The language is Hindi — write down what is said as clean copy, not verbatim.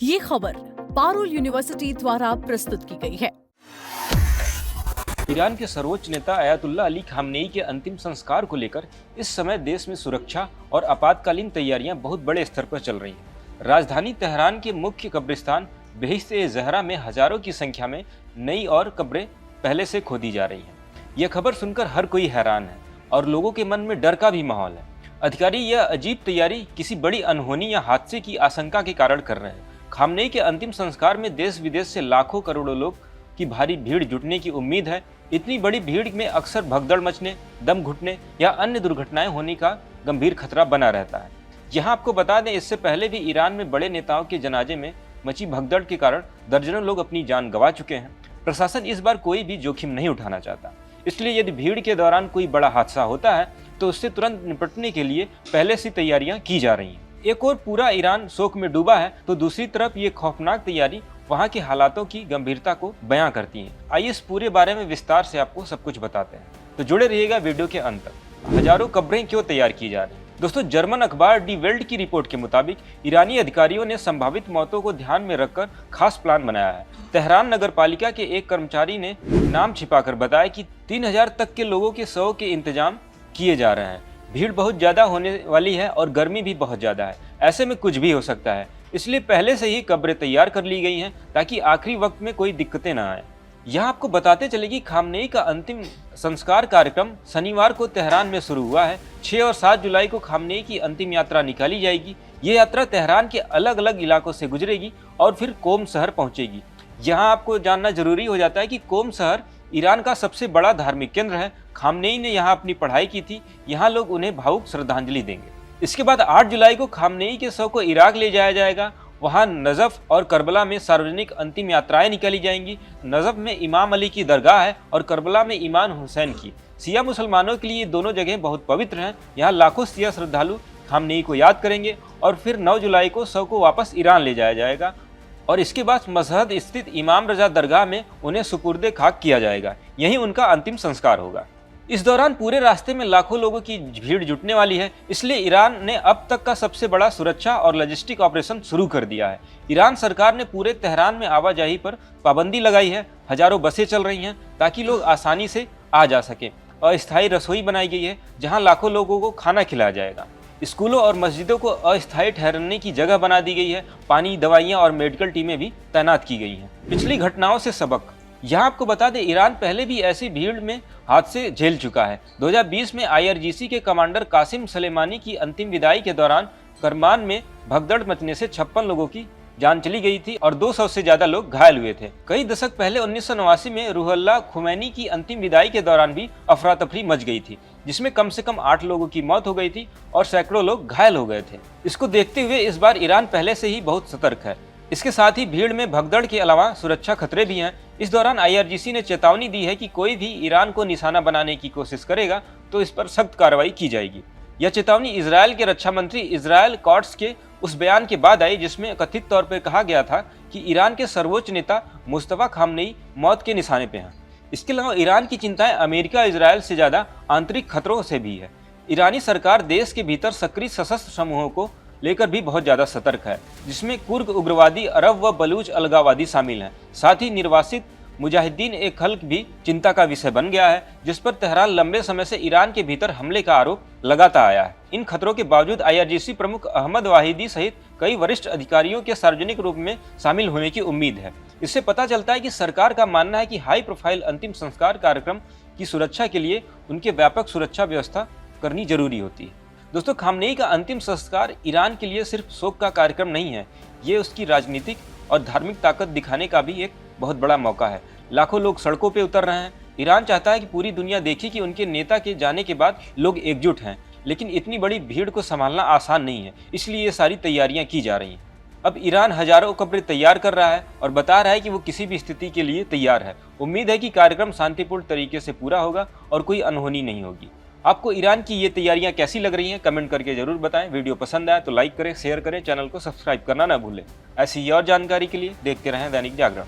ये खबर पारुल यूनिवर्सिटी द्वारा प्रस्तुत की गई है। ईरान के सर्वोच्च नेता अयातुल्ला अली खामनेई के अंतिम संस्कार को लेकर इस समय देश में सुरक्षा और आपातकालीन तैयारियां बहुत बड़े स्तर पर चल रही हैं। राजधानी तेहरान के मुख्य कब्रिस्तान बेहिश्त-ए-ज़हरा में हजारों की संख्या में नई और कब्रें पहले से खोदी जा रही हैं। यह खबर सुनकर हर कोई हैरान है और लोगों के मन में डर का भी माहौल है। अधिकारी यह अजीब तैयारी किसी बड़ी अनहोनी या हादसे की आशंका के कारण कर रहे हैं। खामनेई के अंतिम संस्कार में देश विदेश से लाखों करोड़ों लोग की भारी भीड़ जुटने की उम्मीद है। इतनी बड़ी भीड़ में अक्सर भगदड़ मचने, दम घुटने या अन्य दुर्घटनाएं होने का गंभीर खतरा बना रहता है। यहाँ आपको बता दें, इससे पहले भी ईरान में बड़े नेताओं के जनाजे में मची भगदड़ के कारण दर्जनों लोग अपनी जान गंवा चुके हैं। प्रशासन इस बार कोई भी जोखिम नहीं उठाना चाहता, इसलिए यदि भीड़ के दौरान कोई बड़ा हादसा होता है तो उससे तुरंत निपटने के लिए पहले से तैयारियां की जा रही हैं। एक और पूरा ईरान शोक में डूबा है तो दूसरी तरफ ये खौफनाक तैयारी वहाँ के हालातों की गंभीरता को बयां करती हैं। आइए इस पूरे बारे में विस्तार से आपको सब कुछ बताते हैं, तो जुड़े रहिएगा वीडियो के अंत तक। हजारों कब्रें क्यों तैयार की जा रही हैं? दोस्तों, जर्मन अखबार डी वेल्ट की रिपोर्ट के मुताबिक ईरानी अधिकारियों ने संभावित मौतों को ध्यान में रखकर खास प्लान बनाया है। तेहरान नगर पालिका के एक कर्मचारी ने नाम छिपाकर बताया कि 3000 तक के लोगों के शव के इंतजाम किए जा रहे हैं। भीड़ बहुत ज्यादा होने वाली है और गर्मी भी बहुत ज्यादा है, ऐसे में कुछ भी हो सकता है, इसलिए पहले से ही कब्रें तैयार कर ली गई हैं ताकि आखिरी वक्त में कोई दिक्कतें ना आए। यहाँ आपको बताते चले कि खामनेई का अंतिम संस्कार कार्यक्रम शनिवार को तेहरान में शुरू हुआ है। 6 और 7 जुलाई को खामनेई की अंतिम यात्रा निकाली जाएगी। ये यात्रा तेहरान के अलग अलग इलाकों से गुजरेगी और फिर कोम शहर पहुंचेगी। यहाँ आपको जानना जरूरी हो जाता है कि कोम शहर ईरान का सबसे बड़ा धार्मिक केंद्र है। खामनेई ने यहाँ अपनी पढ़ाई की थी, यहाँ लोग उन्हें भावुक श्रद्धांजलि देंगे। इसके बाद 8 जुलाई को खामनेई के शव को इराक ले जाया जाएगा। वहाँ नजफ और करबला में सार्वजनिक अंतिम यात्राएं निकाली जाएंगी। नजफ में इमाम अली की दरगाह है और करबला में इमाम हुसैन की। सिया मुसलमानों के लिए दोनों जगह बहुत पवित्र हैं। यहाँ लाखों सिया श्रद्धालु खामनेई को याद करेंगे और फिर 9 जुलाई को शव को वापस ईरान ले जाया जाएगा और इसके बाद मशहद स्थित इमाम रजा दरगाह में उन्हें सुपुर्दे खाक किया जाएगा। यहीं उनका अंतिम संस्कार होगा। इस दौरान पूरे रास्ते में लाखों लोगों की भीड़ जुटने वाली है, इसलिए ईरान ने अब तक का सबसे बड़ा सुरक्षा और लॉजिस्टिक ऑपरेशन शुरू कर दिया है। ईरान सरकार ने पूरे तेहरान में आवाजाही पर पाबंदी लगाई है। हजारों बसें चल रही हैं ताकि लोग आसानी से आ जा सकें। अस्थायी रसोई बनाई गई है जहाँ लाखों लोगों को खाना खिलाया जाएगा। स्कूलों और मस्जिदों को अस्थायी ठहरने की जगह बना दी गई है। पानी, दवाइयाँ और मेडिकल टीमें भी तैनात की गई हैं। पिछली घटनाओं से सबक। यहाँ आपको बता दें, ईरान पहले भी ऐसी भीड़ में हादसे झेल चुका है। 2020 में IRGC के कमांडर कासिम सुलेमानी की अंतिम विदाई के दौरान करमान में भगदड़ मचने से 56 लोगों की जान चली गई थी और 200 से ज्यादा लोग घायल हुए थे। कई दशक पहले 1989 में रूहुल्लाह खुमैनी की अंतिम विदाई के दौरान भी अफरा तफरी मच गई थी, जिसमें कम से कम 8 लोगों की मौत हो गई थी और सैकड़ों लोग घायल हो गए थे। इसको देखते हुए इस बार ईरान पहले से ही बहुत सतर्क है। इसके साथ ही भीड़ में भगदड़ के अलावा सुरक्षा खतरे भी हैं। इस दौरान IRGC ने चेतावनी दी है कि कोई भी ईरान को निशाना बनाने की कोशिश करेगा तो इस पर सख्त कार्रवाई की जाएगी। यह चेतावनी इजरायल के रक्षा मंत्री इजराइल कॉट्स के उस बयान के बाद आई जिसमें कथित तौर पर कहा गया था कि ईरान के सर्वोच्च नेता मुस्तफा खामनेई मौत के निशाने पे हैं। इसके अलावा ईरान की चिंताएं अमेरिका इजरायल से ज्यादा आंतरिक खतरों से भी है। ईरानी सरकार देश के भीतर सक्रिय सशस्त्र समूहों को लेकर भी बहुत ज्यादा सतर्क है, जिसमें कुर्द उग्रवादी, अरब व बलूच अलगावादी शामिल हैं। साथ ही निर्वासित मुजाहिदीन एक खल्क भी चिंता का विषय बन गया है, जिस पर तेहरान लंबे समय से ईरान के भीतर हमले का आरोप लगाता आया है। इन खतरों के बावजूद IRGC प्रमुख अहमद वाहिदी सहित कई वरिष्ठ अधिकारियों के सार्वजनिक रूप में शामिल होने की उम्मीद है। इससे पता चलता है कि सरकार का मानना है कि हाई प्रोफाइल अंतिम संस्कार कार्यक्रम की सुरक्षा के लिए उनके व्यापक सुरक्षा व्यवस्था करनी जरूरी होती है। दोस्तों, खामनेई का अंतिम संस्कार ईरान के लिए सिर्फ शोक का कार्यक्रम नहीं है, ये उसकी राजनीतिक और धार्मिक ताकत दिखाने का भी एक बहुत बड़ा मौका है। लाखों लोग सड़कों पे उतर रहे हैं। ईरान चाहता है कि पूरी दुनिया देखे कि उनके नेता के जाने के बाद लोग एकजुट हैं, लेकिन इतनी बड़ी भीड़ को संभालना आसान नहीं है, इसलिए ये सारी तैयारियां की जा रही हैं। अब ईरान हजारों कब्रें तैयार कर रहा है और बता रहा है कि वो किसी भी स्थिति के लिए तैयार है। उम्मीद है कि कार्यक्रम शांतिपूर्ण तरीके से पूरा होगा और कोई अनहोनी नहीं होगी। आपको ईरान की ये तैयारियां कैसी लग रही हैं, कमेंट करके जरूर बताएं। वीडियो पसंद आए तो लाइक करें, शेयर करें, चैनल को सब्सक्राइब करना ना भूलें। ऐसी ही और जानकारी के लिए देखते रहें दैनिक जागरण।